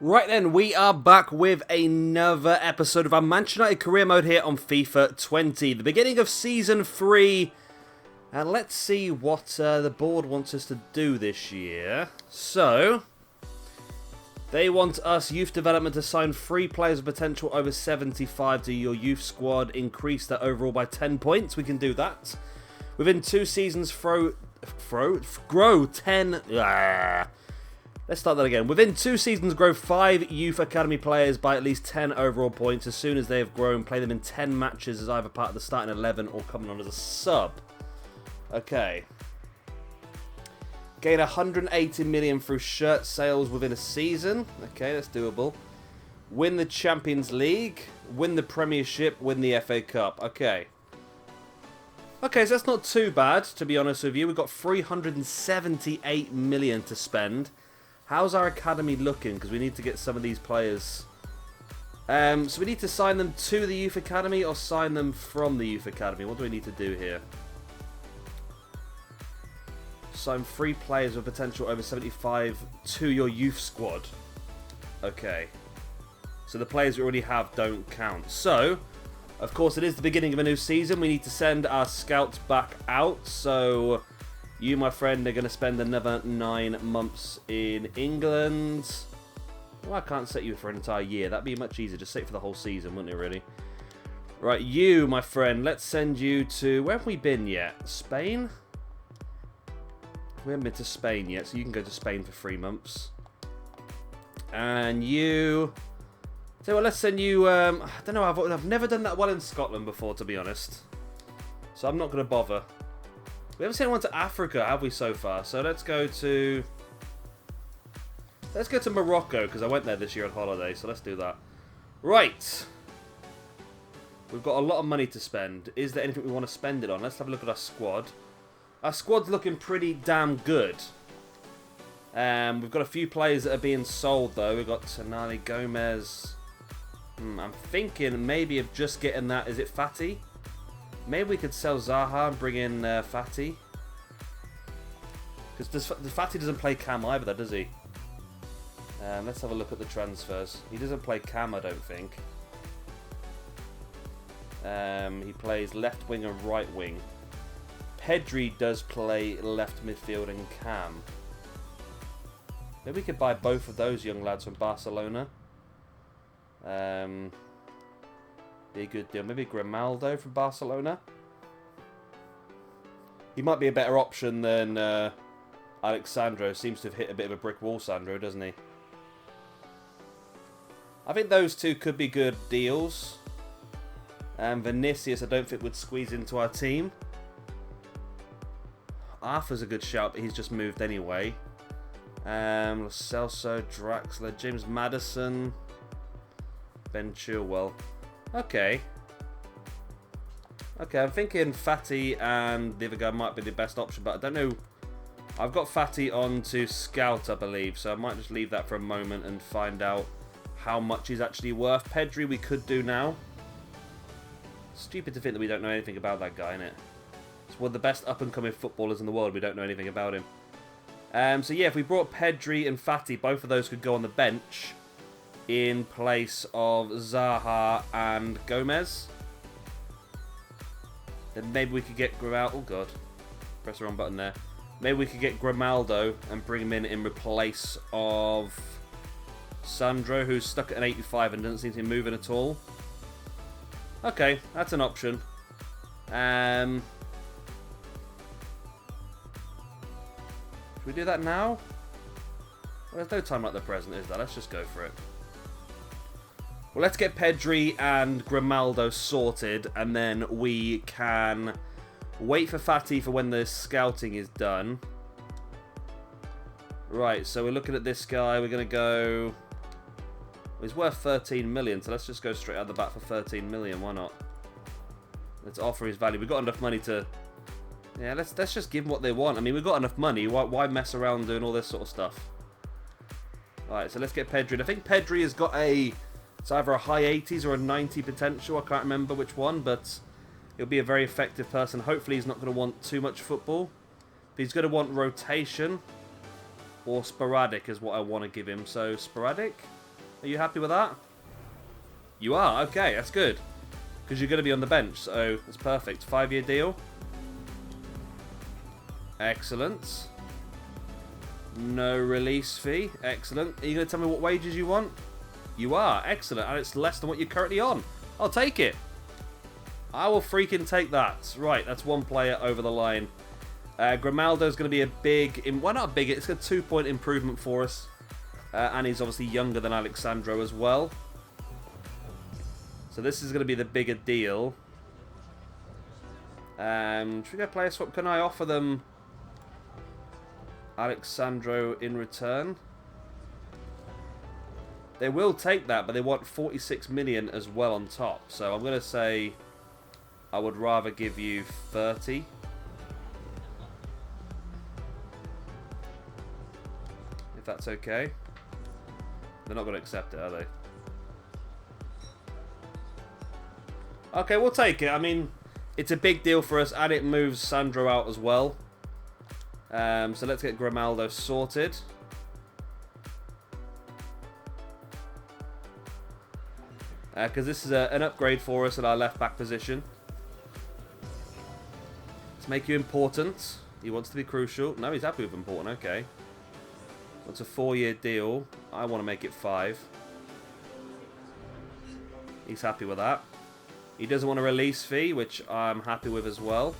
Right then, we are back with another episode of our Manchester United career mode here on FIFA 20. The beginning of Season 3. And let's see what the board wants us to do this year. So, they want us, youth development, to sign 3 players with potential over 75 to your youth squad. Increase that overall by 10 points. We can do that. Within 2 seasons, grow 10... Let's start that again. Within 2 seasons, grow 5 youth academy players by at least 10 overall points. As soon as they have grown, play them in 10 matches as either part of the starting 11 or coming on as a sub. Okay. Gain 180 million through shirt sales within a season. Okay, that's doable. Win the Champions League. Win the Premiership. Win the FA Cup. Okay. Okay, so that's not too bad, to be honest with you. We've got 378 million to spend. How's our academy looking? Because we need to get some of these players. So we need to sign them to the youth academy or sign them from the youth academy. What do we need to do here? Sign 3 players with potential over 75 to your youth squad. Okay. So the players we already have don't count. So, of course, it is the beginning of a new season. We need to send our scouts back out. So, you, my friend, are going to spend another 9 months in England. Well, I can't set you for an entire year. That'd be much easier. Just set for the whole season, wouldn't it, really? Right, you, my friend, let's send you to... Where have we been yet? Spain? We haven't been to Spain yet, so you can go to Spain for 3 months. And you... So, well, let's send you... I don't know, I've never done that well in Scotland before, to be honest. So I'm not going to bother. We haven't sent anyone to Africa, have we, so far? So let's go to... Let's go to Morocco, because I went there this year on holiday, so let's do that. Right. We've got a lot of money to spend. Is there anything we want to spend it on? Let's have a look at our squad. Our squad's looking pretty damn good. We've got a few players that are being sold, though. We've got Tonali, Gomez. I'm thinking maybe of just getting that. Is it Fati? Maybe we could sell Zaha and bring in Fati. Because Fati doesn't play Cam either, does he? Let's have a look at the transfers. He doesn't play Cam, I don't think. He plays left wing and right wing. Pedri does play left midfield and Cam. Maybe we could buy both of those young lads from Barcelona. Be a good deal. Maybe Grimaldo from Barcelona. He might be a better option than Alexandro. Seems to have hit a bit of a brick wall, Sandro, doesn't he? I think those two could be good deals. Vinicius, I don't think would squeeze into our team. Arthur's a good shout, but he's just moved anyway. Lo Celso, Draxler, James Maddison, Ben Chilwell. Okay. Okay, I'm thinking Fati and the other guy might be the best option, but I don't know. I've got Fati on to scout, I believe, so I might just leave that for a moment and find out how much he's actually worth. Pedri we could do now. Stupid to think that we don't know anything about that guy, innit? It's one of the best up-and-coming footballers in the world. We don't know anything about him. So yeah, if we brought Pedri and Fati, both of those could go on the bench in place of Zaha and Gomez. Then maybe we could get Grimaldo. Oh god, press the wrong button there. Maybe we could get Grimaldo and bring him in replace of Sandro, who's stuck at an 85 and doesn't seem to be moving at all. Okay, that's an option. Should we do that now? Well, there's no time like the present, is there? Let's just go for it. Well, let's get Pedri and Grimaldo sorted, and then we can wait for Fati for when the scouting is done. Right, so we're looking at this guy. We're going to go... Well, he's worth 13 million, so let's just go straight out the bat for 13 million. Why not? Let's offer his value. We've got enough money to... Yeah, let's just give them what they want. I mean, we've got enough money. Why mess around doing all this sort of stuff? Alright, so let's get Pedri. And I think Pedri has got a... It's either a high 80s or a 90 potential. I can't remember which one, but he'll be a very effective person. Hopefully he's not going to want too much football. But he's going to want rotation or sporadic is what I want to give him. So, sporadic? Are you happy with that? You are? Okay, that's good. Because you're going to be on the bench, so that's perfect. 5-year deal. Excellent. No release fee. Excellent. Are you going to tell me what wages you want? You are. Excellent. And it's less than what you're currently on. I'll take it. I will freaking take that. Right, that's one player over the line. Grimaldo's going to be a big... Well, not a big... It's a 2-point improvement for us. And he's obviously younger than Alexandro as well. So this is going to be the bigger deal. Should we go player swap? Can I offer them Alexandro in return? They will take that, but they want 46 million as well on top. So I'm going to say I would rather give you 30. If that's okay. They're not going to accept it, are they? Okay, we'll take it. I mean, it's a big deal for us, and it moves Sandro out as well. So let's get Grimaldo sorted. Because this is an upgrade for us at our left-back position. Let's make you important. He wants to be crucial. No, he's happy with important. Okay. What's a 4-year deal? I want to make it 5. He's happy with that. He doesn't want a release fee, which I'm happy with as well.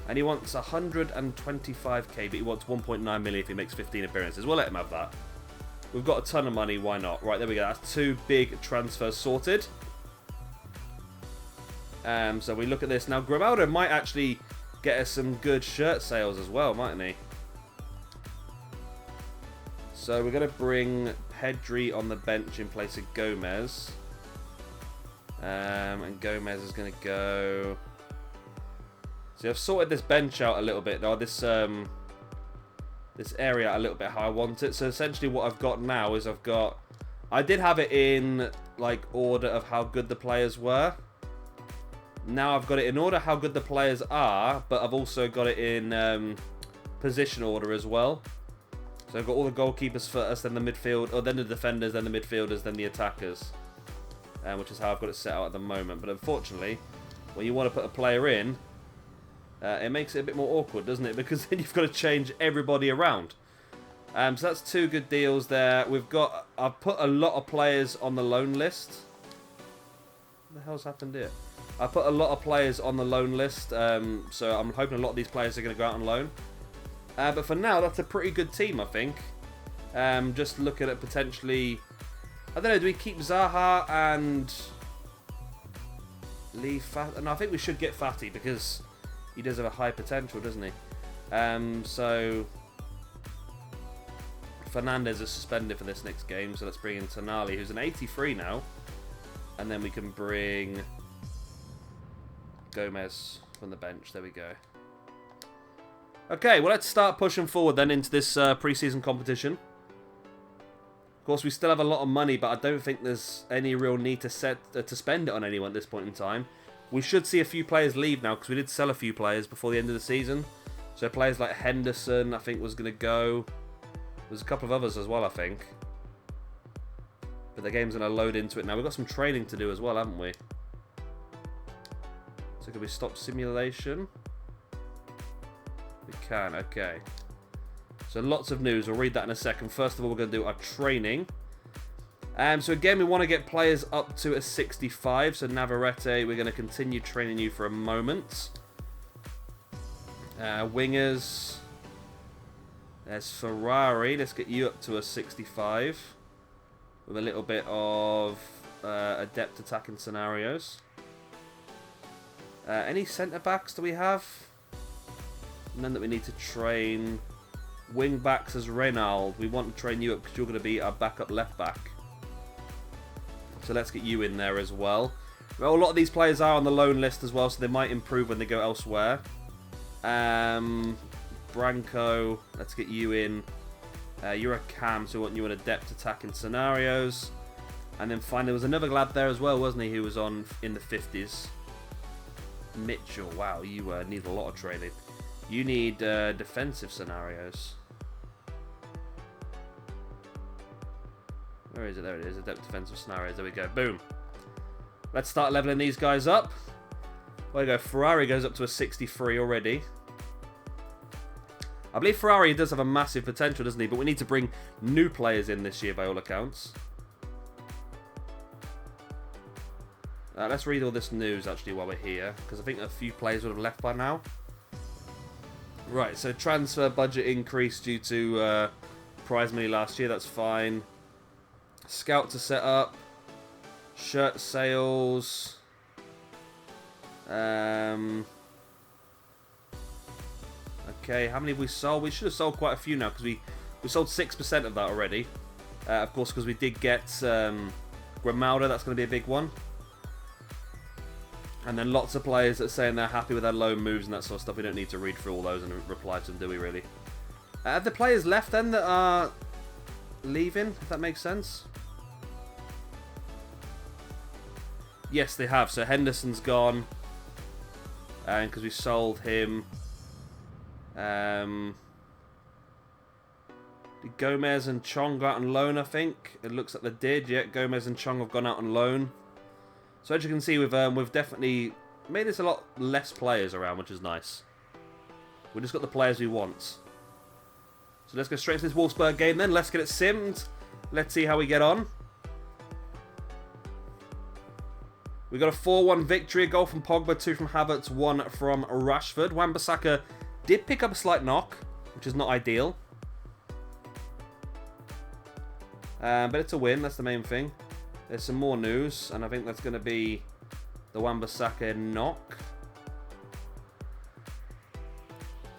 And he wants 125k, but he wants 1.9 million if he makes 15 appearances. We'll let him have that. We've got a ton of money, why not? Right, there we go. That's 2 big transfers sorted. So we look at this. Now, Grimaldo might actually get us some good shirt sales as well, mightn't he? So we're going to bring Pedri on the bench in place of Gomez. And Gomez is going to go... So I've sorted this bench out a little bit, or this area a little bit how I want it. So essentially what I've got now is I did have it in like order of how good the players were. Now I've got it in order how good the players are, but I've also got it in position order as well. So I've got all the goalkeepers first, then the midfield, or then the defenders, then the midfielders, then the attackers. Which is how I've got it set out at the moment. But unfortunately, when you want to put a player in, it makes it a bit more awkward, doesn't it? Because then you've got to change everybody around. So that's 2 good deals there. I've put a lot of players on the loan list. What the hell's happened here? I put a lot of players on the loan list. So I'm hoping a lot of these players are going to go out on loan. But for now, that's a pretty good team, I think. Just looking at potentially... I don't know, do we keep Zaha and leave Fati? No, I think we should get Fati because he does have a high potential, doesn't he? So Fernandez is suspended for this next game, so let's bring in Tonali, who's an 83 now. And then we can bring Gomez from the bench. There we go. Okay, well, let's start pushing forward then into this pre-season competition. Of course, we still have a lot of money, but I don't think there's any real need to spend it on anyone at this point in time. We should see a few players leave now, because we did sell a few players before the end of the season. So players like Henderson, I think, was going to go. There's a couple of others as well, I think. But the game's going to load into it now. We've got some training to do as well, haven't we? So can we stop simulation? We can, okay. So lots of news. We'll read that in a second. First of all, we're going to do our training. So again, we want to get players up to a 65. So Navarrete, we're going to continue training you for a moment. Wingers. There's Ferrari. Let's get you up to a 65. With a little bit of adept attacking scenarios. Any centre-backs do we have? None that we need to train. Wing backs as Reynald. We want to train you up because you're going to be our backup left back. So let's get you in there as well. Well, a lot of these players are on the loan list as well, so they might improve when they go elsewhere. Branco, let's get you in. You're a cam, so we want you in adept attacking scenarios. And then finally, there was another lad there as well, wasn't he, who was on in the 50s. Mitchell, wow, you need a lot of training. You need defensive scenarios. Where is it? There it is. Adept defensive scenarios. There we go. Boom. Let's start leveling these guys up. There we go. Ferrari goes up to a 63 already. I believe Ferrari does have a massive potential, doesn't he? But we need to bring new players in this year by all accounts. Let's read all this news actually while we're here, because I think a few players would have left by now. Right, so transfer budget increased due to prize money last year. That's fine. Scout to set up. Shirt sales. Okay, how many have we sold? We should have sold quite a few now, because we sold 6% of that already. Of course, because we did get Grimaldo. That's going to be a big one. And then lots of players that are saying they're happy with their loan moves and that sort of stuff. We don't need to read through all those and reply to them, do we, really? Have the players left, then, that are leaving, if that makes sense? Yes, they have. So Henderson's gone. And because we sold him. Did Gomez and Chong go out on loan, I think? It looks like they did. Yeah, Gomez and Chong have gone out on loan. So as you can see, we've definitely made this a lot less players around, which is nice. We've just got the players we want. So let's go straight to this Wolfsburg game then. Let's get it simmed. Let's see how we get on. We got a 4-1 victory. A goal from Pogba, 2 from Havertz, 1 from Rashford. Wan-Bissaka did pick up a slight knock, which is not ideal. But it's a win. That's the main thing. There's some more news, and I think that's going to be the Wan-Bissaka knock.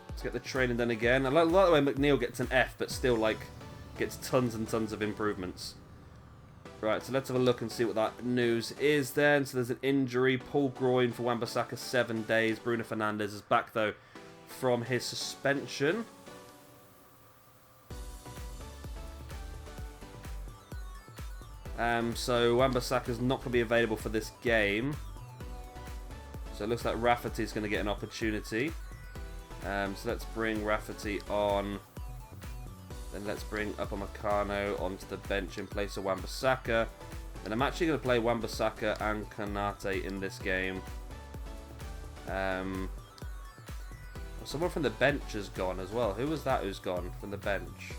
Let's get the training done again. I like the way McNeil gets an F, but still, like, gets tons and tons of improvements. Right, so let's have a look and see what that news is then. So there's an injury. Pulled groin for Wan-Bissaka, 7 days. Bruno Fernandes is back, though, from his suspension. So Wan-Bissaka's not going to be available for this game. So it looks like Rafferty's going to get an opportunity. So let's bring Rafferty on. Then let's bring Upamecano onto the bench in place of Wan-Bissaka. And I'm actually going to play Wan-Bissaka and Konate in this game. Someone from the bench has gone as well. Who was that who's gone from the bench?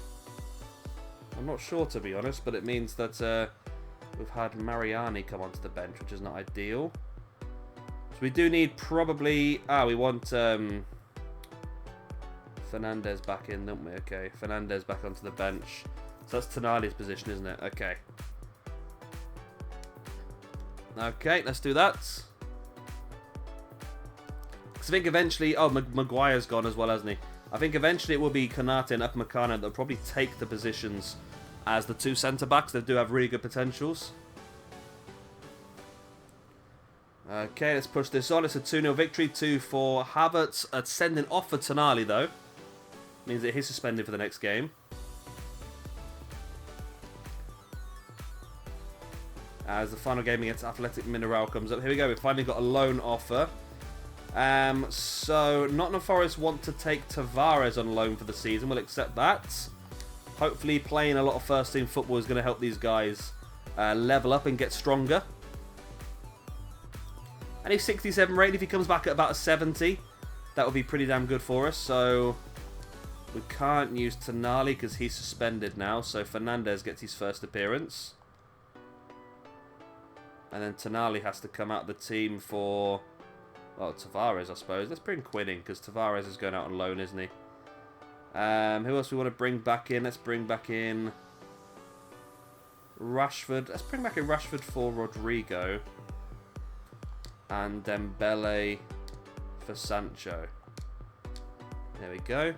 I'm not sure, to be honest, but it means that we've had Mariani come onto the bench, which is not ideal. So we do need probably... we want Fernandes back in, don't we? Okay, Fernandes back onto the bench. So that's Tonali's position, isn't it? Okay. Okay, let's do that. Because I think eventually... Oh, Maguire's gone as well, hasn't he? I think eventually it will be Konate and Upamecano that will probably take the positions as the 2 centre-backs. They do have really good potentials. Okay, let's push this on. It's a 2-0 victory. 2 for Havertz. Sending off for Tonali, though. Means that he's suspended for the next game. As the final game against Athletic Mineral comes up. Here we go. We've finally got a loan offer. So Nottingham Forest want to take Tavares on loan for the season. We'll accept that. Hopefully playing a lot of first team football is going to help these guys level up and get stronger. And he's 67 rated. If he comes back at about a 70, that would be pretty damn good for us. So we can't use Tonali because he's suspended now. So Fernandes gets his first appearance. And then Tonali has to come out of the team for... Well, Tavares, I suppose. Let's bring Quinn in, because Tavares is going out on loan, isn't he? Who else we want to bring back in? Let's bring back in Rashford. Let's bring back in Rashford for Rodrigo. And Dembele for Sancho. There we go.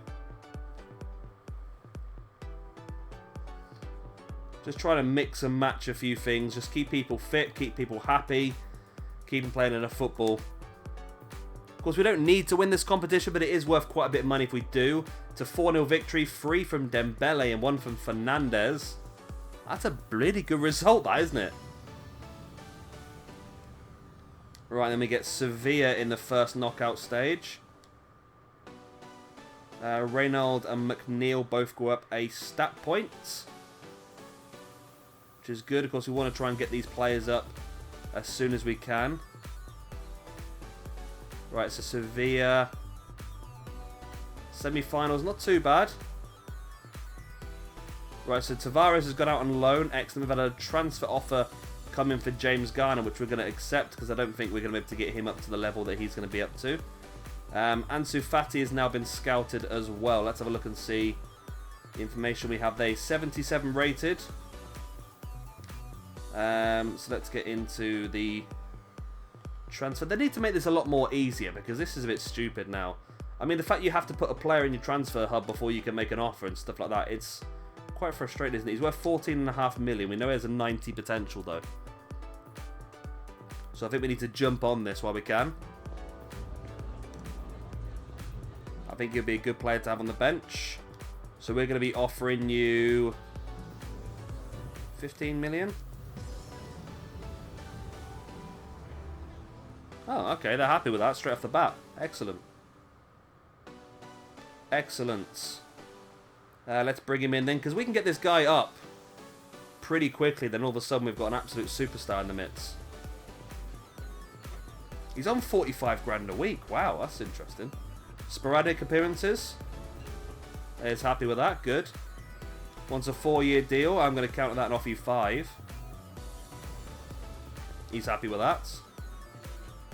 Just trying to mix and match a few things. Just keep people fit, keep people happy, keep them playing enough football. Of course, we don't need to win this competition, but it is worth quite a bit of money if we do. It's a 4-0 victory, 3 from Dembele and 1 from Fernandes. That's a bloody good result, that, isn't it? Right, then we get Sevilla in the first knockout stage. Reynald and McNeil both go up a stat point. which is good. Of course, we want to try and get these players up as soon as we can. Right, so Sevilla. Semi-finals, not too bad. Right, so Tavares has gone out on loan. Excellent. We've had a transfer offer come in for James Garner, which we're going to accept because I don't think we're going to be able to get him up to the level that he's going to be up to. Ansu Fati has now been scouted as well. Let's have a look and see the information we have there. 77 rated. So let's get into the transfer. They need to make this a lot more easier because this is a bit stupid now. I mean, the fact you have to put a player in your transfer hub before you can make an offer and stuff like that, it's quite frustrating, isn't it? He's worth 14.5 million. We know he has a 90 potential, though. So I think we need to jump on this while we can. I think he'll be a good player to have on the bench. So we're going to be offering you 15 million. Oh, okay. They're happy with that straight off the bat. Excellent. Excellent. Let's bring him in then, because we can get this guy up pretty quickly. Then all of a sudden we've got an absolute superstar in the midst. He's on 45 grand a week. Wow, that's interesting. Sporadic appearances. He's happy with that. Good. Wants a 4-year deal. I'm going to counter that and offer you 5. He's happy with that.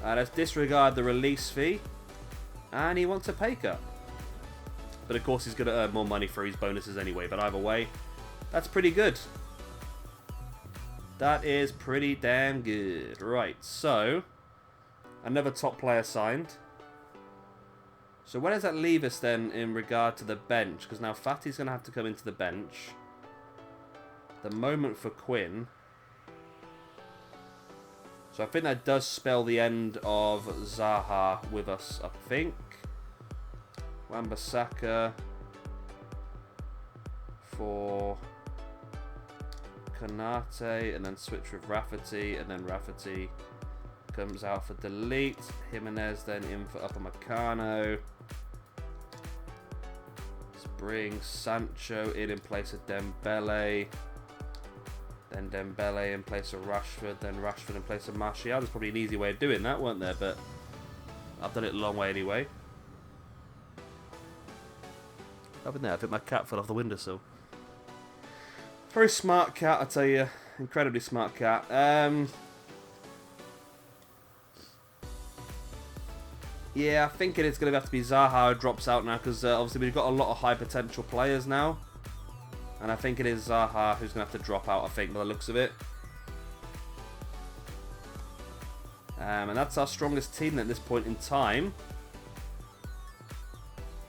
Let's disregard the release fee. And he wants a pay cut. But of course he's going to earn more money for his bonuses anyway. But either way, that's pretty good. That is pretty damn good. Right, so another top player signed. So where does that leave us then in regard to the bench? Because now Fati's going to have to come into the bench. The moment for Quinn. So I think that does spell the end of Zaha with us, I think. Wan-Bissaka for Konate, and then switch with Rafferty, and then Rafferty comes out for delete. Jimenez then in for Upamecano. Let's bring Sancho in place of Dembele. Then Dembele in place of Rashford. Then Rashford in place of Martial. There's probably an easy way of doing that, weren't there? But I've done it a long way anyway. Up in there, I think my cat fell off the windowsill. Very smart cat, I tell you. Incredibly smart cat. Yeah, I think it is going to have to be Zaha who drops out now, because obviously we've got a lot of high potential players now. And I think it is Zaha who's going to have to drop out, I think, by the looks of it. And that's our strongest team at this point in time.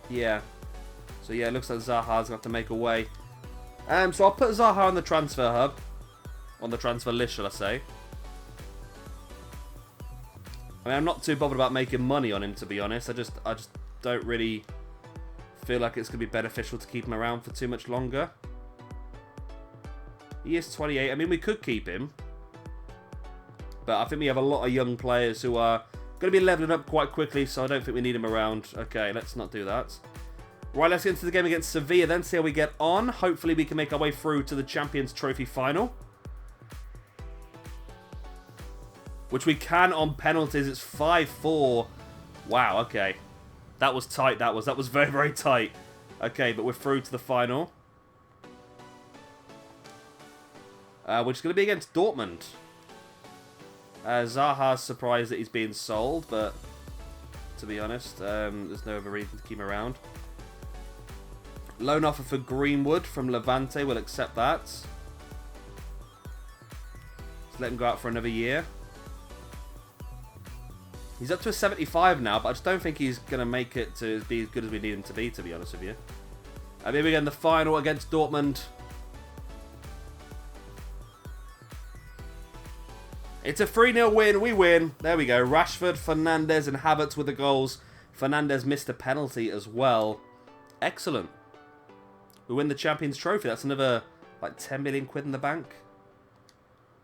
Yeah. So yeah, it looks like Zaha's going to have to make a way. So I'll put Zaha on the transfer hub. On the transfer list, shall I say. I mean, I'm not too bothered about making money on him, to be honest. I just don't really feel like it's going to be beneficial to keep him around for too much longer. He is 28. I mean, we could keep him. But I think we have a lot of young players who are going to be leveling up quite quickly, so I don't think we need him around. Okay, let's not do that. Right, let's get into the game against Sevilla then, see how we get on. Hopefully we can make our way through to the Champions Trophy final. Which we can on penalties. It's 5-4. Wow, okay. That was tight, that was. That was very, very tight. Okay, but we're through to the final. Which is going to be against Dortmund. Zaha's surprised that he's being sold, but to be honest, there's no other reason to keep him around. Loan offer for Greenwood from Levante. We'll accept that. Let's let him go out for another year. He's up to a 75 now, but I just don't think he's going to make it to be as good as we need him to be honest with you. And here we go in the final against Dortmund. It's a 3-0 win. We win. There we go. Rashford, Fernandes, and Havertz with the goals. Fernandes missed a penalty as well. Excellent. We win the Champions Trophy. That's another, like, 10 million quid in the bank.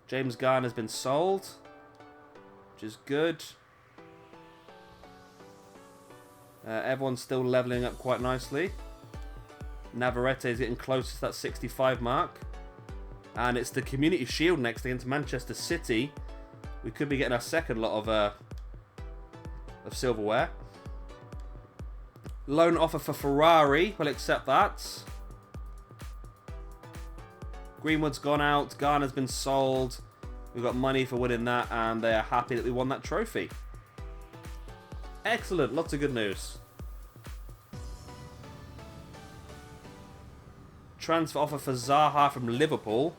James Garner's been sold, which is good. Everyone's still levelling up quite nicely. Navarrete is getting close to that 65 mark. And it's the Community Shield next against Manchester City. We could be getting our second lot of silverware. Loan offer for Ferrari. We'll accept that. Greenwood's gone out. Garner's been sold. We've got money for winning that, and they are happy that we won that trophy. Excellent. Lots of good news. Transfer offer for Zaha from Liverpool.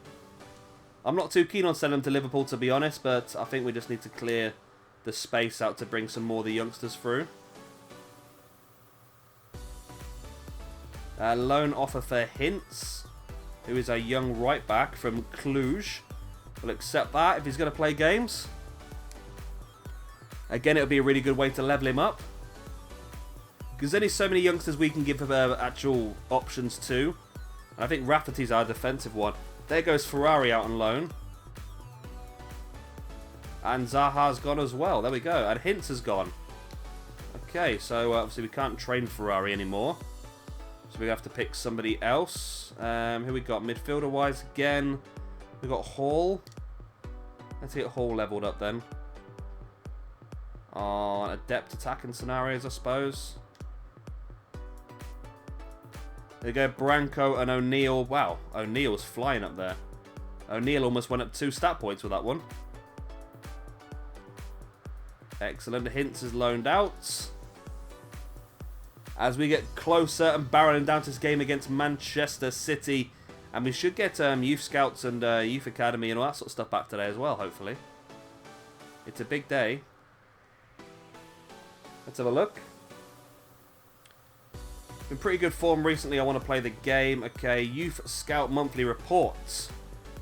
I'm not too keen on selling him to Liverpool, to be honest, but I think we just need to clear the space out to bring some more of the youngsters through. Loan offer for Hints, who is a young right back from Cluj. We'll accept that if he's going to play games. Again, it'll be a really good way to level him up. Because there's only so many youngsters we can give actual options to. And I think Rafferty's our defensive one. There goes Ferrari out on loan. And Zaha's gone as well. There we go. And Hints has gone. Okay, so obviously we can't train Ferrari anymore. So we have to pick somebody else. Who we got? Midfielder-wise again. We got Hall. Let's get Hall leveled up then. On adept attacking scenarios, I suppose. There you go, Branco and O'Neill. Wow, O'Neill's flying up there. O'Neill almost went up 2 stat points with that one. Excellent. Hints is loaned out. As we get closer and barreling down to this game against Manchester City. And we should get Youth Scouts and Youth Academy and all that sort of stuff back today as well, hopefully. It's a big day. Let's have a look. Been pretty good form recently. I want to play the game. Okay, Youth Scout monthly reports.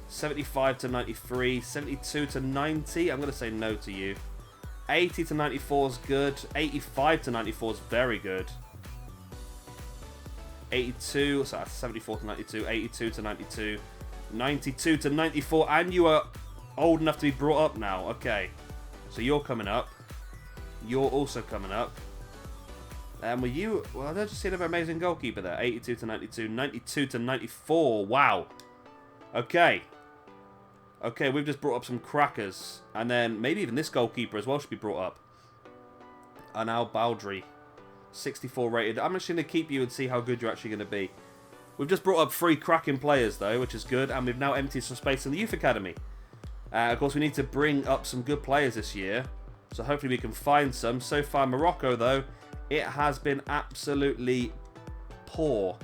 75 to 93. 72 to 90. I'm going to say no to you. 80 to 94 is good. 85 to 94 is very good. 82, so that's 74 to 92, 82 to 92, 92 to 94, and you are old enough to be brought up now. Okay, so you're coming up. You're also coming up. And were you... Well, I just seen an amazing goalkeeper there. 82 to 92, 92 to 94. Wow. Okay. Okay, we've just brought up some crackers. And then maybe even this goalkeeper as well should be brought up. Anal Baldry. 64 rated. I'm just going to keep you and see how good you're actually going to be. We've just brought up 3 cracking players, though, which is good. And we've now emptied some space in the Youth Academy. Of course, we need to bring up some good players this year. So hopefully we can find some. So far, Morocco, though, it has been absolutely poor.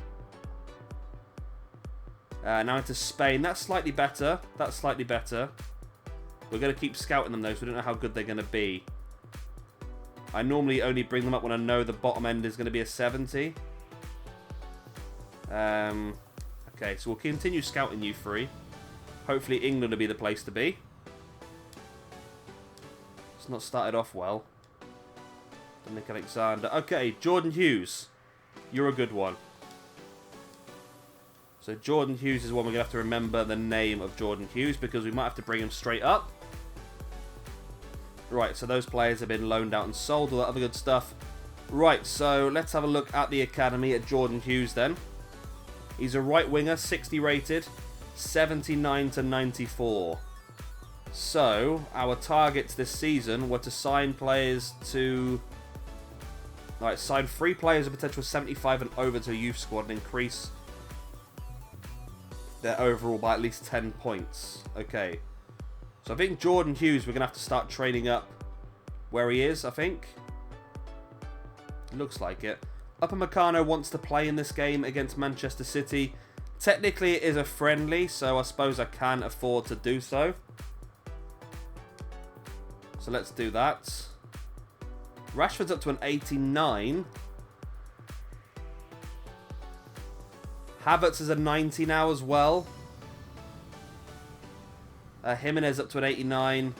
Now into Spain. That's slightly better. That's slightly better. We're going to keep scouting them, though, so we don't know how good they're going to be. I normally only bring them up when I know the bottom end is going to be a 70. Okay, so we'll continue scouting you 3. Hopefully England will be the place to be. It's not started off well. Nick Alexander. Okay, Jordan Hughes. You're a good one. So Jordan Hughes is one we're going to have to remember the name of Jordan Hughes because we might have to bring him straight up. Right, so those players have been loaned out and sold, all that other good stuff. Right, so let's have a look at the academy at Jordan Hughes then. He's a right winger, 60 rated, 79 to 94. So, our targets this season were to sign players to... Right, sign 3 players of potential 75 and over to a youth squad and increase their overall by at least 10 points. Okay. So I think Jordan Hughes, we're going to have to start training up where he is, I think. Looks like it. Upamecano wants to play in this game against Manchester City. Technically, it is a friendly, so I suppose I can afford to do so. So let's do that. Rashford's up to an 89. Havertz is a 90 now as well. Jimenez up to an 89.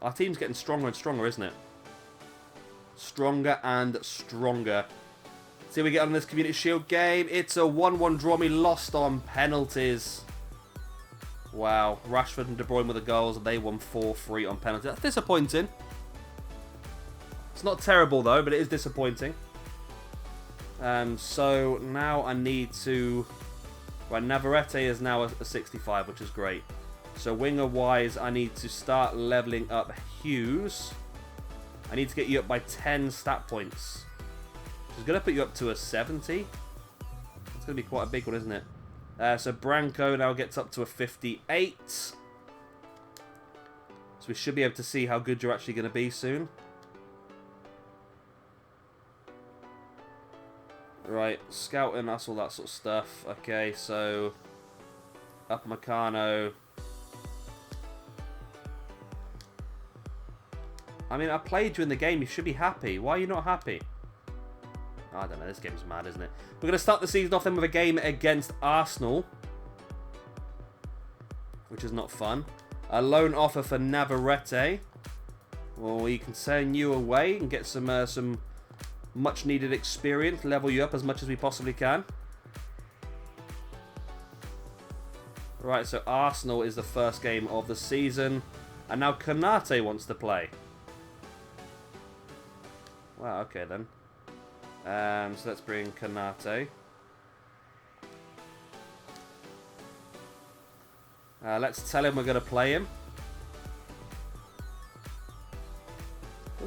Our team's getting stronger and stronger, isn't it? Stronger and stronger. See how we get on this Community Shield game. It's a 1-1 draw. We lost on penalties. Wow. Rashford and De Bruyne with the goals. They won 4-3 on penalties. That's disappointing. It's not terrible, though, but it is disappointing. So now I need to Right, Navarrete is now a 65, which is great. So winger-wise, I need to start leveling up Hughes. I need to get you up by 10 stat points. Which is going to put you up to a 70. That's going to be quite a big one, isn't it? So Branco now gets up to a 58. So we should be able to see how good you're actually going to be soon. Right, scouting, that's all that sort of stuff. Okay, so Upamecano. I mean, I played you in the game. You should be happy. Why are you not happy? I don't know. This game's mad, isn't it? We're going to start the season off then with a game against Arsenal, which is not fun. A loan offer for Navarrete. Well, we can send you away and get some much needed experience, level you up as much as we possibly can. Right, so Arsenal is the first game of the season. And now Konate wants to play. Wow, okay then. So let's bring Konate. Let's tell him we're going to play him.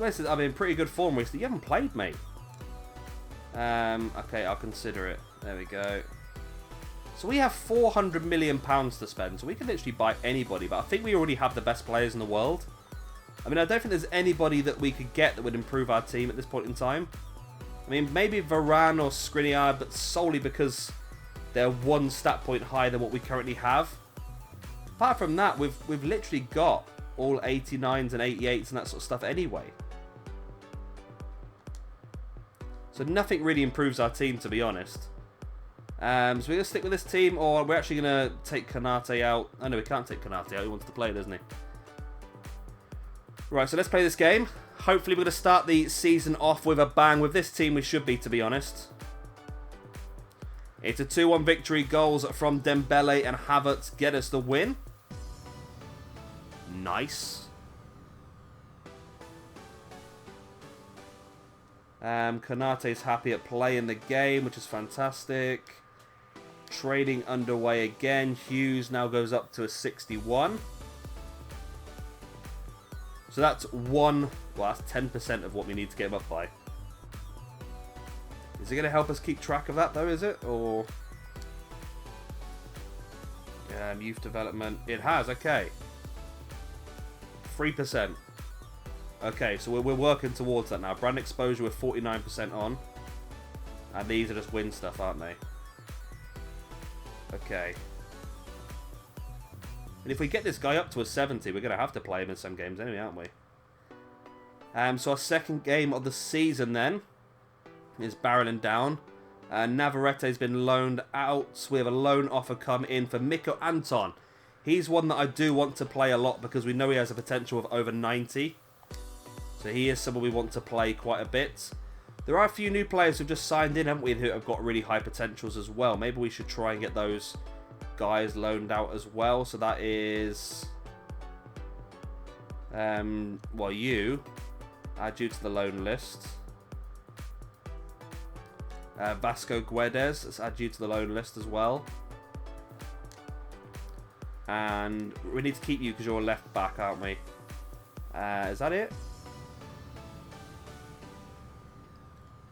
I'm in pretty good form recently. You haven't played, mate. Okay, I'll consider it. There we go. So we have £400 million to spend, so we can literally buy anybody, but I think we already have the best players in the world. I mean, I don't think there's anybody that we could get that would improve our team at this point in time. I mean, maybe Varane or Skriniar, but solely because they're one stat point higher than what we currently have. Apart from that, we've literally got all 89s and 88s and that sort of stuff anyway. So nothing really improves our team, to be honest. So we're going to stick with this team, or we're actually going to take Konate out. Oh no, we can't take Konate out. He wants to play, doesn't he? Right, so let's play this game. Hopefully we're going to start the season off with a bang. With this team, we should be, to be honest. It's a 2-1 victory. Goals from Dembele and Havertz get us the win. Nice. Konate's happy at playing the game, which is fantastic. Trading underway again. Hughes now goes up to a 61. So that's that's 10% of what we need to get him up by. Is it going to help us keep track of that though, is it? Or youth development. It has, okay. 3%. Okay, so we're working towards that now. Brand exposure with 49% on. And these are just win stuff, aren't they? Okay. And if we get this guy up to a 70, we're going to have to play him in some games anyway, aren't we? So our second game of the season then is barreling down. Navarrete's been loaned out. We have a loan offer come in for Miko Anton. He's one that I do want to play a lot because we know he has a potential of over 90. So he is someone we want to play quite a bit. There are a few new players who've just signed in, haven't we, who have got really high potentials as well. Maybe we should try and get those guys loaned out as well. So that is... well, you. Add you to the loan list. Vasco Guedes, let's add you to the loan list as well. And we need to keep you because you're a left back, aren't we? Is that it?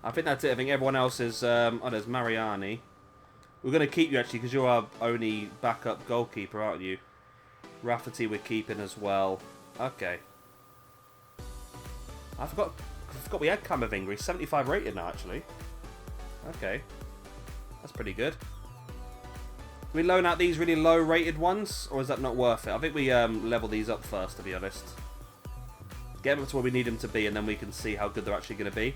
I think that's it. I think everyone else is... oh, there's Mariani. We're going to keep you, actually, because you're our only backup goalkeeper, aren't you? Rafferty we're keeping as well. Okay. I forgot we had Camavinga. He's 75 rated now, actually. Okay. That's pretty good. Do we loan out these really low rated ones? Or is that not worth it? I think we level these up first, to be honest. Get them up to where we need them to be, and then we can see how good they're actually going to be.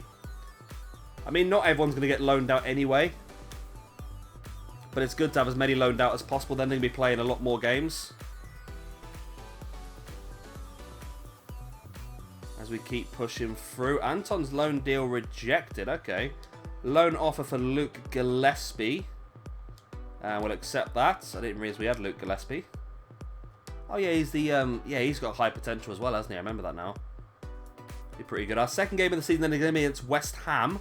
I mean, not everyone's going to get loaned out anyway. But it's good to have as many loaned out as possible. Then they're going to be playing a lot more games. As we keep pushing through. Anton's loan deal rejected. Okay. Loan offer for Luke Gillespie. We'll accept that. I didn't realize we had Luke Gillespie. Oh yeah, he's the yeah, he's got high potential as well, hasn't he? I remember that now. Be pretty good. Our second game of the season then is going to be against West Ham.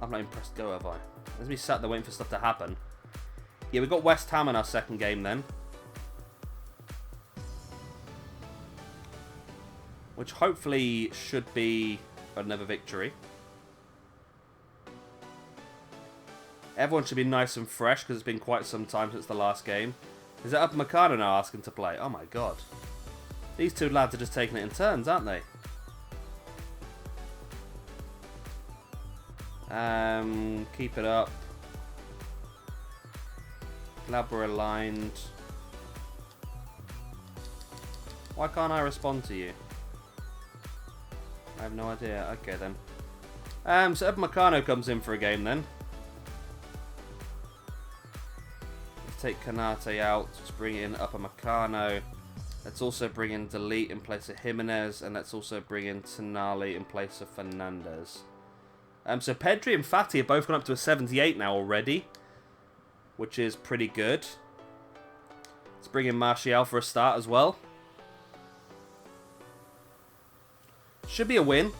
I've not even pressed go, have I? There's me sat there waiting for stuff to happen. Yeah, we've got West Ham in our second game then. Which hopefully should be another victory. Everyone should be nice and fresh because it's been quite some time since the last game. Is that Upamecano now asking to play? Oh my god. These two lads are just taking it in turns, aren't they? Keep it up. Glad we're aligned. Why can't I respond to you? I have no idea. Okay then. So Upamecano comes in for a game then. Let's take Kanate out. Let's bring in Upamecano. Let's also bring in Delete in place of Jimenez, and let's also bring in Tonali in place of Fernandez. So Pedri and Fati have both gone up to a 78 now already, which is pretty good. Let's bring in Martial for a start as well. Should be a win.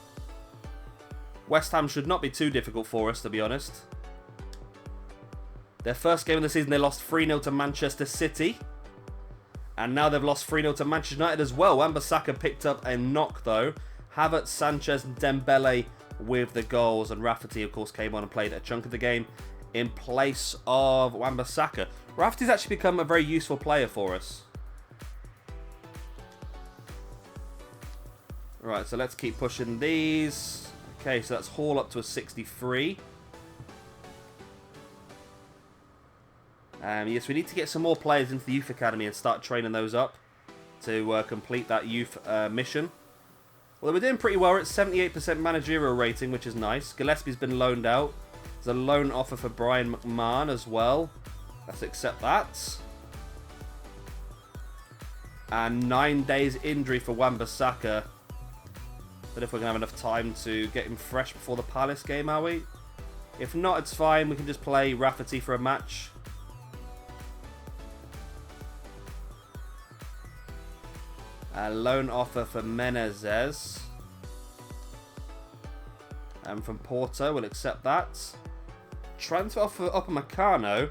West Ham should not be too difficult for us, to be honest. Their first game of the season, they lost 3-0 to Manchester City. And now they've lost 3-0 to Manchester United as well. Wan-Bissaka picked up a knock, though. Havertz, Sanchez, and Dembele with the goals. And Rafferty, of course, came on and played a chunk of the game in place of Wan-Bissaka. Rafferty's actually become a very useful player for us. Right, so let's keep pushing these. Okay, so that's Hall up to a 63. Yes, we need to get some more players into the youth academy and start training those up to complete that youth mission. Well, we're doing pretty well. We're at 78% managerial rating, which is nice. Gillespie's been loaned out. There's a loan offer for Brian McMahon as well. Let's accept that. And 9 days injury for Wan-Bissaka. Don't know if we're going to have enough time to get him fresh before the Palace game, are we? If not, it's fine. We can just play Rafferty for a match. A loan offer for Menezes. And from Porto, we'll accept that. Transfer offer for Upamecano. I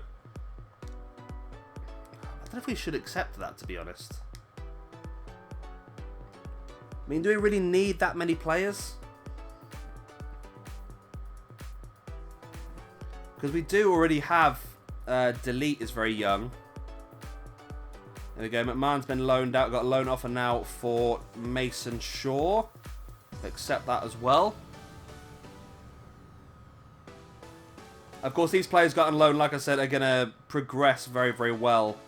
don't know if we should accept that, to be honest. I mean, do we really need that many players? Because we do already have Delete is very young. There we go. McMahon's been loaned out. Got a loan offer now for Mason Shaw. Accept that as well. Of course, these players got on loan, like I said, are going to progress very, very well.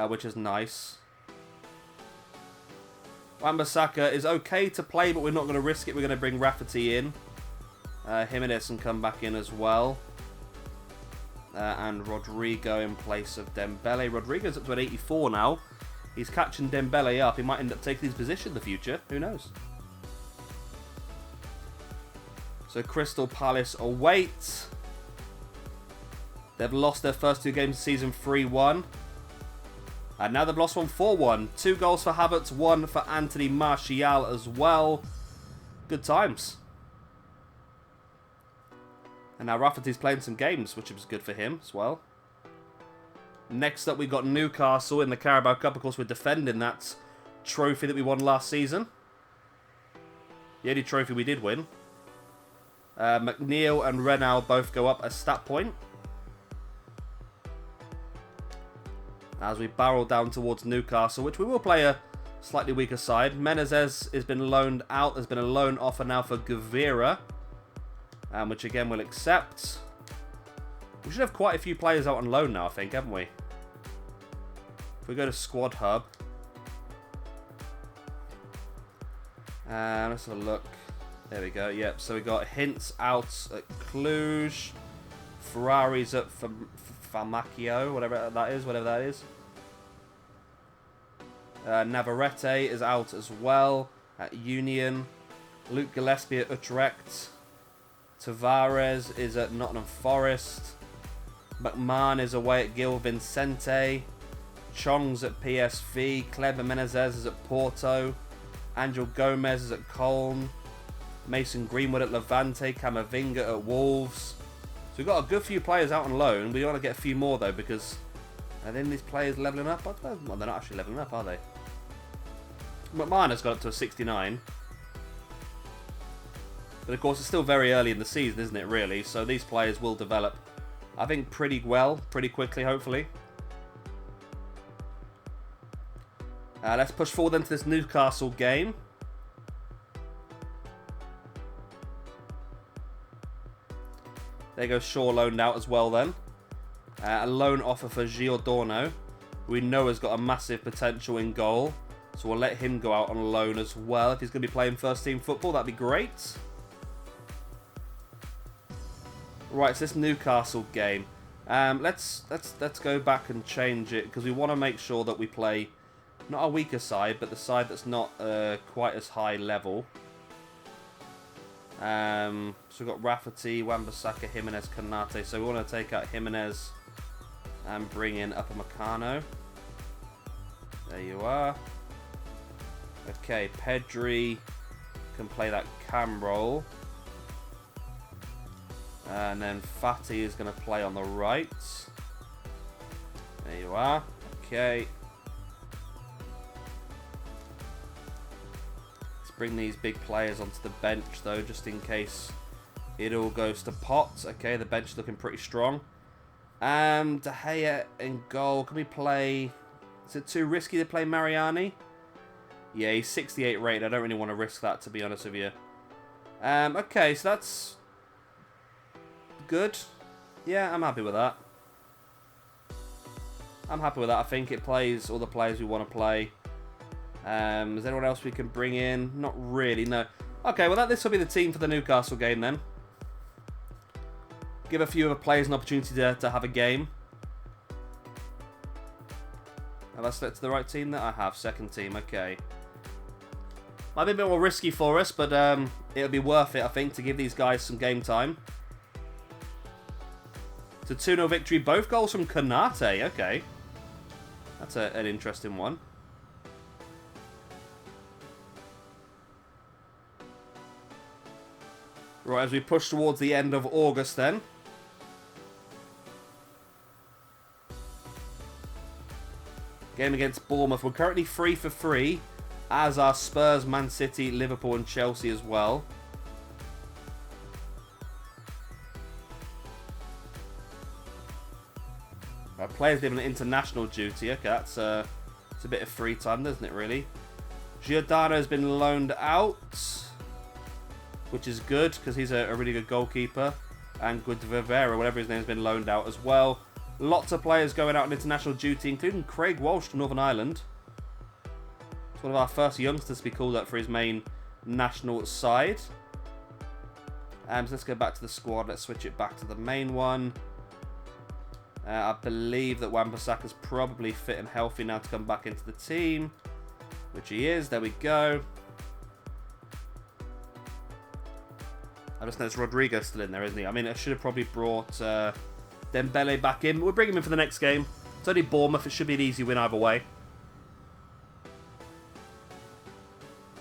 Which is nice. Wan-Bissaka is okay to play, but we're not going to risk it. We're going to bring Rafferty in. Jimenez can come back in as well. And Rodrigo in place of Dembele. Rodrigo's up to an 84 now. He's catching Dembele up. He might end up taking his position in the future. Who knows? So Crystal Palace await. They've lost their first 2 games of season 3-1. And now they've lost one 4-1. 2 goals for Havertz, 1 for Anthony Martial as well. Good times. And now Rafferty's playing some games, which was good for him as well. Next up, we've got Newcastle in the Carabao Cup. Of course, we're defending that trophy that we won last season. The only trophy we did win. McNeil and Renal both go up a stat point. As we barrel down towards Newcastle, which we will play a slightly weaker side. Menezes has been loaned out. There's been a loan offer now for Gavira. Which again we'll accept. We should have quite a few players out on loan now, I think, haven't we? If we go to Squad Hub. Let's have a look. There we go, yep. So we got Hints out at Cluj. Ferrari's at Famacchio, whatever that is. Navarrete is out as well at Union. Luke Gillespie at Utrecht. Tavares is at Nottingham Forest. McMahon is away at Gil Vicente. Chong's at PSV. Cleber Menezes is at Porto. Angel Gomez is at Colne. Mason Greenwood at Levante, Camavinga at Wolves. So we've got a good few players out on loan. We want to get a few more though, because are then these players leveling up? Well, they're not actually leveling up, are they? McMahon's got up to a 69. But of course, it's still very early in the season, isn't it, really? So these players will develop, I think, pretty well, pretty quickly, hopefully. Let's push forward then to this Newcastle game. There goes Shaw loaned out as well then. A loan offer for Giordano. We know has got a massive potential in goal. So we'll let him go out on loan as well. If he's going to be playing first team football, that'd be great. Right, so this Newcastle game. Let's go back and change it, because we want to make sure that we play not our weaker side, but the side that's not quite as high level. So we've got Rafferty, Wan-Bissaka, Jimenez, Konate. So we want to take out Jimenez and bring in Upamecano. There you are. Okay, Pedri can play that cam role. And then Fati is going to play on the right. There you are. Okay. Bring these big players onto the bench though, just in case it all goes to pot. Okay, the bench is looking pretty strong. De Gea in goal. Can we play... Is it too risky to play Mariani? Yeah, he's 68 rated. I don't really want to risk that, to be honest with you. Okay, so that's good. Yeah, I'm happy with that. I'm happy with that. I think it plays all the players we want to play. Is there anyone else we can bring in? Not really, no. Okay, well, this will be the team for the Newcastle game then. Give a few other players an opportunity to have a game. Have I selected the right team that I have? Second team, okay. Might be a bit more risky for us, but it'll be worth it, I think, to give these guys some game time. It's a 2-0 victory. Both goals from Konate, okay. That's an interesting one. Right, as we push towards the end of August then. Game against Bournemouth. We're currently 3 for 3, as are Spurs, Man City, Liverpool and Chelsea as well. Our players living on international duty. Okay, it's a bit of free time, doesn't it, really? Giordano has been loaned out, which is good, because he's a really good goalkeeper. And Guadivera, whatever his name, has been loaned out as well. Lots of players going out on international duty, including Craig Walsh to Northern Ireland. It's one of our first youngsters to be called up for his main national side. So let's go back to the squad. Let's switch it back to the main one. I believe that Wan-Bissaka's probably fit and healthy now to come back into the team, which he is. There we go. I just noticed Rodrigo's still in there, isn't he? I mean, I should have probably brought Dembele back in. We'll bring him in for the next game. It's only Bournemouth. It should be an easy win either way.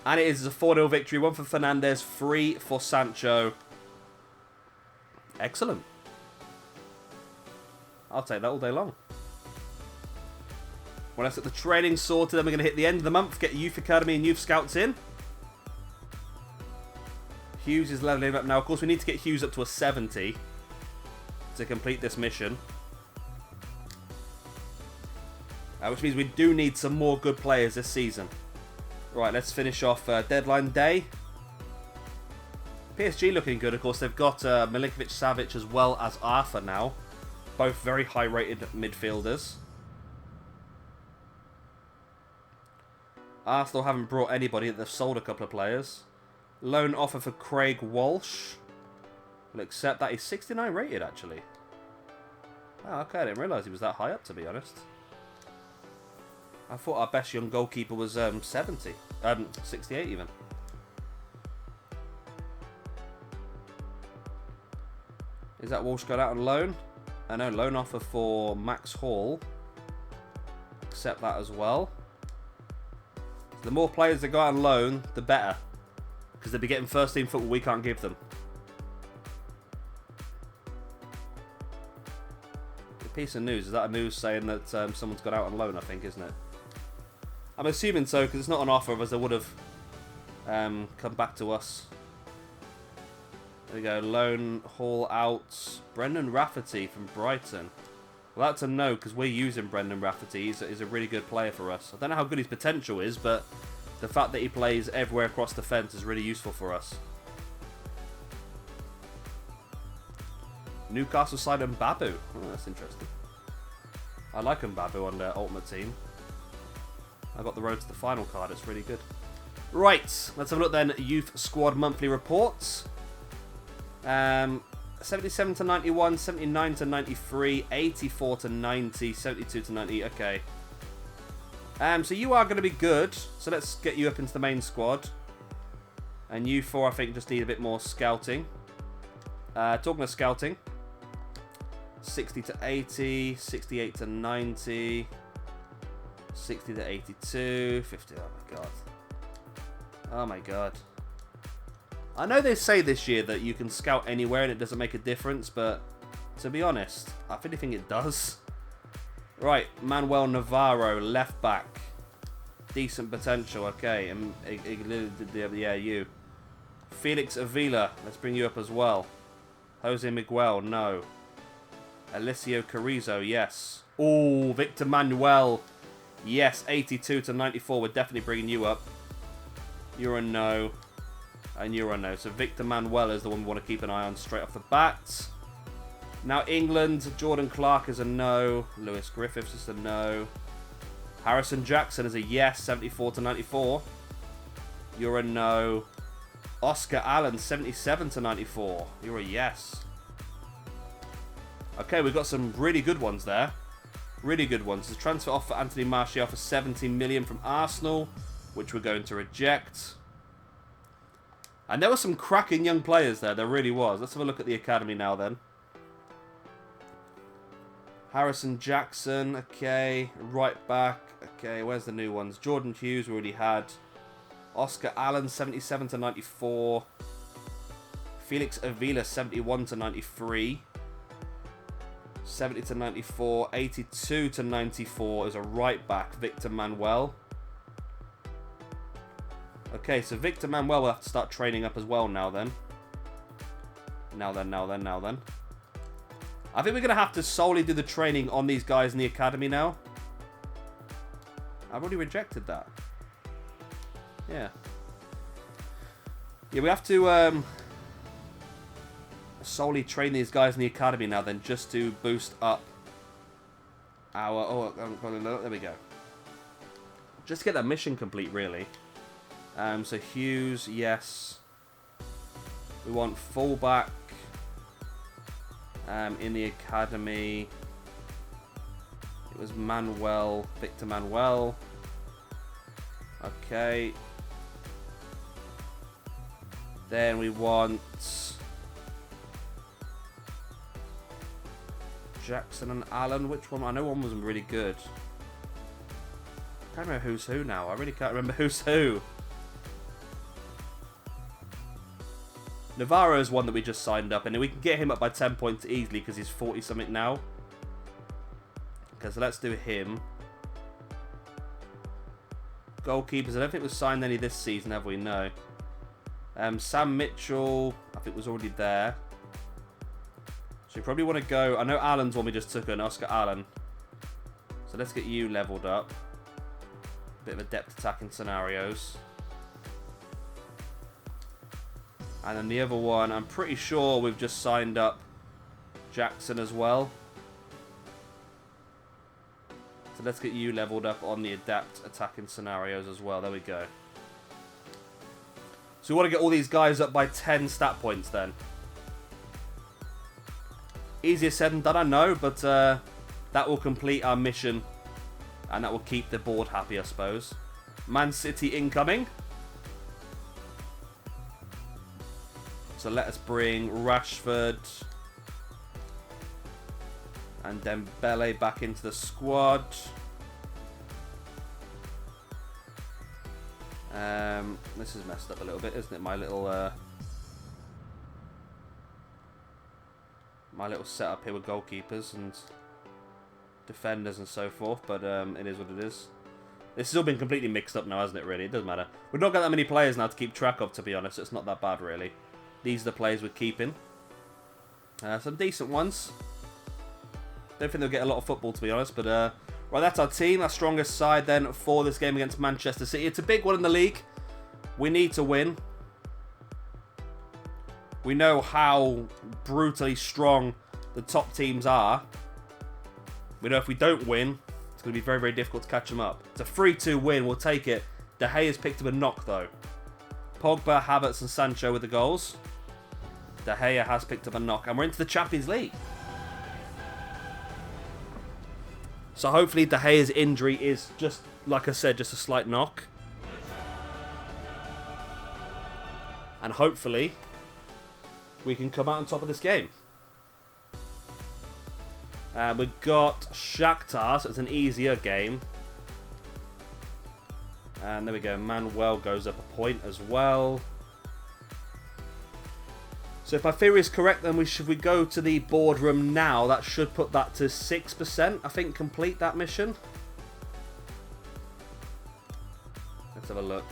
And it is a 4-0 victory. 1 for Fernandes, 3 for Sancho. Excellent. I'll take that all day long. When I set the training sorted, then we're going to hit the end of the month, get Youth Academy and Youth Scouts in. Hughes is leveling up now. Of course, we need to get Hughes up to a 70 to complete this mission. Which means we do need some more good players this season. Right, let's finish off deadline day. PSG looking good. Of course, they've got Milinkovic-Savic as well as Arthur now. Both very high-rated midfielders. Arsenal haven't brought anybody. They've sold a couple of players. Loan offer for Craig Walsh. We'll accept that. He's 69 rated, actually. Oh, okay, I didn't realise he was that high up, to be honest. I thought our best young goalkeeper was 70. 68 even. Is that Walsh got out on loan? I know, loan offer for Max Hall. Accept that as well. So the more players that go out on loan, the better. Because they'll be getting first team football we can't give them. A piece of news. Is that a news saying that someone's got out on loan, I think, isn't it? I'm assuming so, because it's not an offer, otherwise they would have come back to us. There we go. Loan haul out. Brendan Rafferty from Brighton. Well, that's a no, because we're using Brendan Rafferty. He's a really good player for us. I don't know how good his potential is, but the fact that he plays everywhere across the fence is really useful for us. Newcastle side Mbabu. Oh, that's interesting. I like Mbabu on their Ultimate Team. I got the road to the final card. It's really good. Right, let's have a look then. Youth Squad monthly reports. 77 to 91, 79 to 93, 84 to 90, 72 to 90. Okay. So you are going to be good. So let's get you up into the main squad. And you four, I think, just need a bit more scouting. Talking of scouting. 60 to 80, 68 to 90, 60 to 82, 50. Oh my god. Oh my god. I know they say this year that you can scout anywhere and it doesn't make a difference, but to be honest, I really think it does. Right, Manuel Navarro, left back. Decent potential, okay. And yeah, you. Felix Avila, let's bring you up as well. Jose Miguel, no. Alicio Carrizo, yes. Oh, Victor Manuel, yes. 82 to 94, we're definitely bringing you up. You're a no. And you're a no. So Victor Manuel is the one we want to keep an eye on straight off the bat. Now England, Jordan Clark is a no. Lewis Griffiths is a no. Harrison Jackson is a yes, 74 to 94. You're a no. Oscar Allen, 77 to 94. You're a yes. Okay, we've got some really good ones there. Really good ones. The transfer offer for Anthony Martial for 17 million from Arsenal, which we're going to reject. And there were some cracking young players there. There really was. Let's have a look at the academy now then. Harrison Jackson. Okay. Right back. Okay. Where's the new ones? Jordan Hughes we already had. Oscar Allen, 77 to 94. Felix Avila, 71 to 93. 70 to 94. 82 to 94 is a right back. Victor Manuel. Okay, so Victor Manuel will have to start training up as well now then. Now then. I think we're going to have to solely do the training on these guys in the academy now. I've already rejected that. Yeah. Yeah, we have to solely train these guys in the academy now then, just to boost up our... Oh, there we go. Just to get that mission complete, really. So Hughes, yes. We want fullback in the academy. It was Manuel, Victor Manuel. Okay. Then we want Jackson and Allen. Which one? I know one was really good. I can't remember who's who now. I really can't remember who's who. Navarro is one that we just signed up, and we can get him up by 10 points easily because he's 40-something now. Okay, so let's do him. Goalkeepers, I don't think we've signed any this season, have we? No. Sam Mitchell, I think was already there. So you probably want to go... I know Allen's one we just took on, Oscar Allen. So let's get you leveled up. Bit of a depth attacking scenarios. And then the other one, I'm pretty sure we've just signed up Jackson as well. So let's get you leveled up on the adapt attacking scenarios as well. There we go. So we want to get all these guys up by 10 stat points then. Easier said than done, I know, but that will complete our mission. And that will keep the board happy, I suppose. Man City incoming. So let us bring Rashford and Dembele back into the squad. This is messed up a little bit, isn't it? My little setup here with goalkeepers and defenders and so forth, but it is what it is. This has all been completely mixed up now, hasn't it, really? It doesn't matter. We've not got that many players now to keep track of, to be honest. It's not that bad, really. These are the players we're keeping. Some decent ones. Don't think they'll get a lot of football, to be honest, but right, that's our team, our strongest side then for this game against Manchester City. It's a big one in the league. We need to win. We know how brutally strong the top teams are. We know if we don't win, it's going to be very, very difficult to catch them up. It's a 3-2 win. We'll take it. De Gea's picked up a knock, though. Pogba, Havertz and Sancho with the goals. De Gea has picked up a knock. And we're into the Champions League. So hopefully De Gea's injury is just, like I said, just a slight knock. And hopefully we can come out on top of this game. We've got Shakhtar, so it's an easier game. And there we go. Manuel goes up a point as well. So if my theory is correct, then should we go to the boardroom now? That should put that to 6%, I think, complete that mission. Let's have a look.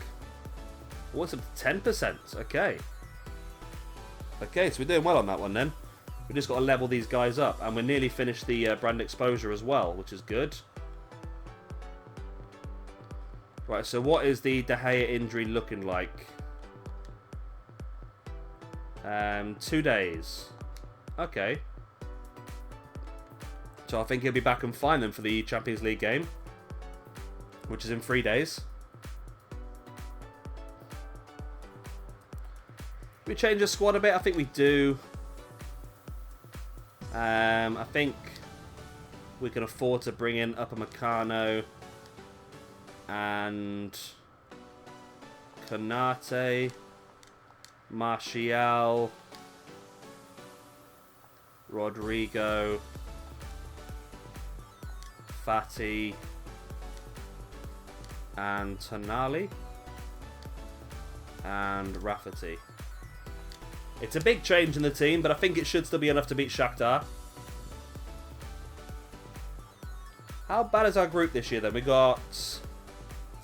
Oh, it's up to 10%. Okay. Okay, so we're doing well on that one then. We just got to level these guys up. And we're nearly finished the brand exposure as well, which is good. Right, so what is the De Gea injury looking like? 2 days. Okay. So I think he'll be back and fine then for the Champions League game, which is in 3 days. We change the squad a bit? I think we do. I think we can afford to bring in Upamecano and Konate, Martial, Rodrigo, Fati, and Tonali, and Rafferty. It's a big change in the team, but I think it should still be enough to beat Shakhtar. How bad is our group this year then? We got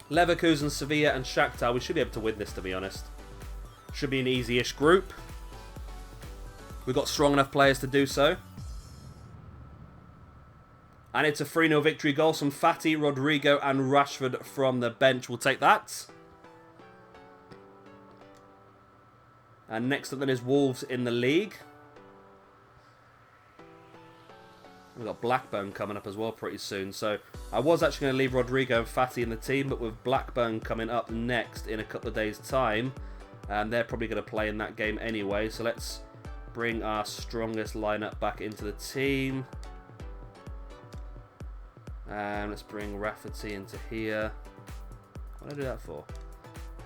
Leverkusen, Sevilla, and Shakhtar. We should be able to win this, to be honest. Should be an easy-ish group. We've got strong enough players to do so. And it's a 3-0 victory. Goals from Fati, Rodrigo, and Rashford from the bench. We'll take that. And next up then is Wolves in the league. We've got Blackburn coming up as well pretty soon. So I was actually going to leave Rodrigo and Fati in the team, but with Blackburn coming up next in a couple of days' time, they're probably going to play in that game anyway. So let's bring our strongest lineup back into the team. Let's bring Rafferty into here. What do I do that for?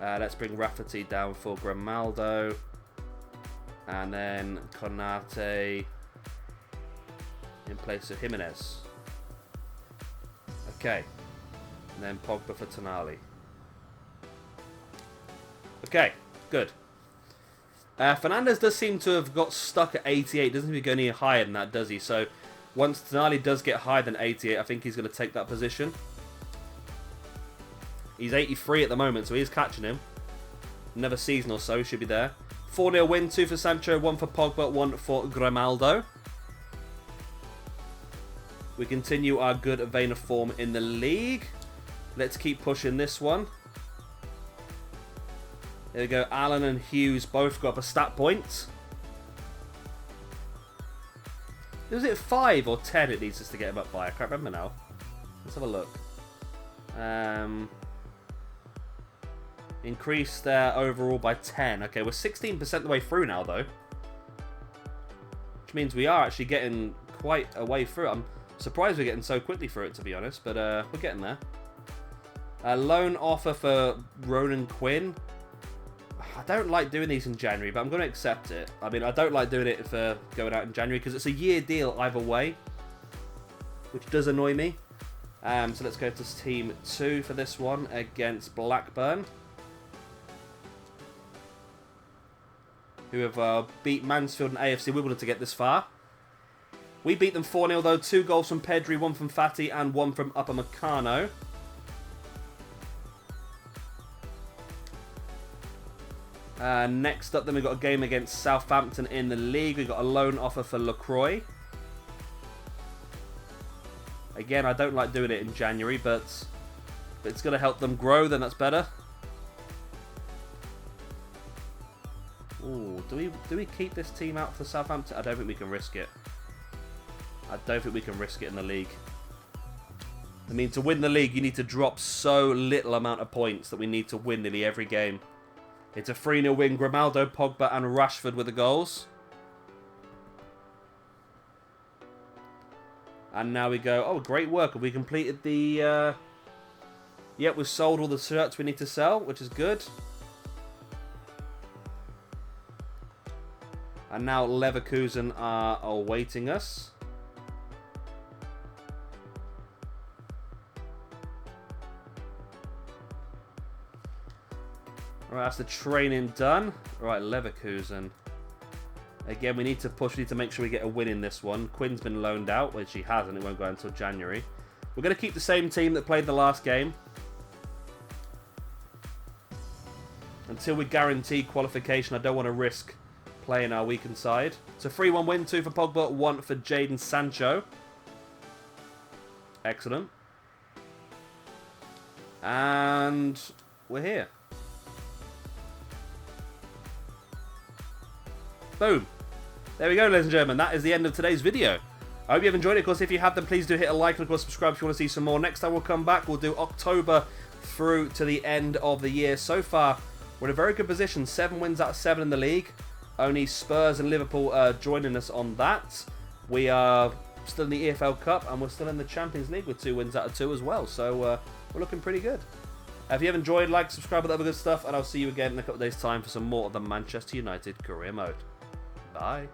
Let's bring Rafferty down for Grimaldo. And then Konate in place of Jimenez. Okay. And then Pogba for Tonali. Okay, good. Fernandes does seem to have got stuck at 88. Doesn't seem to go any higher than that, does he? So once Tonali does get higher than 88, I think he's going to take that position. He's 83 at the moment, so he is catching him. Another season or so, he should be there. 4-0 win, 2 for Sancho, 1 for Pogba, 1 for Grimaldo. We continue our good vein of form in the league. Let's keep pushing this one. There we go. Allen and Hughes both got up a stat point. Was it 5 or 10 it needs us to get him up by? I can't remember now. Let's have a look. Increase their overall by 10. Okay, we're 16% the way through now, though. Which means we are actually getting quite a way through. I'm surprised we're getting so quickly through it, to be honest. But we're getting there. A loan offer for Ronan Quinn. I don't like doing these in January, but I'm going to accept it. I mean, I don't like doing it for going out in January because it's a year deal either way, which does annoy me. So let's go to Team 2 for this one against Blackburn. who have beat Mansfield and AFC Wimbledon to get this far. We beat them 4-0 though. 2 goals from Pedri, 1 from Fati, and 1 from Upamecano. Next up, then we've got a game against Southampton in the league. We've got a loan offer for LaCroix. Again, I don't like doing it in January, but if it's going to help them grow, then that's better. Ooh, do we keep this team out for Southampton? I don't think we can risk it. I don't think we can risk it in the league. I mean, to win the league, you need to drop so little amount of points that we need to win nearly every game. It's a 3-0 win. Grimaldo, Pogba, and Rashford with the goals. And now we go, oh, great work. Have we completed the... Yep, we've sold all the shirts we need to sell, which is good. And now Leverkusen are awaiting us. Alright, that's the training done. Right, Leverkusen. Again, we need to push. We need to make sure we get a win in this one. Quinn's been loaned out, which he hasn't. It won't go until January. We're going to keep the same team that played the last game. Until we guarantee qualification, I don't want to risk playing our weakened side. It's a 3-1 win. 2 for Pogba, 1 for Jadon Sancho. Excellent. And we're here. Boom. There we go, ladies and gentlemen. That is the end of today's video. I hope you have enjoyed it. Of course, if you have, then please do hit a like and, of course, subscribe if you want to see some more. Next time we'll come back, we'll do October through to the end of the year. So far, we're in a very good position. 7 wins out of 7 in the league. Only Spurs and Liverpool are joining us on that. We are still in the EFL Cup, and we're still in the Champions League with 2 wins out of 2 as well. So we're looking pretty good. If you have enjoyed, like, subscribe, all that other good stuff, and I'll see you again in a couple of days' time for some more of the Manchester United career mode. Bye.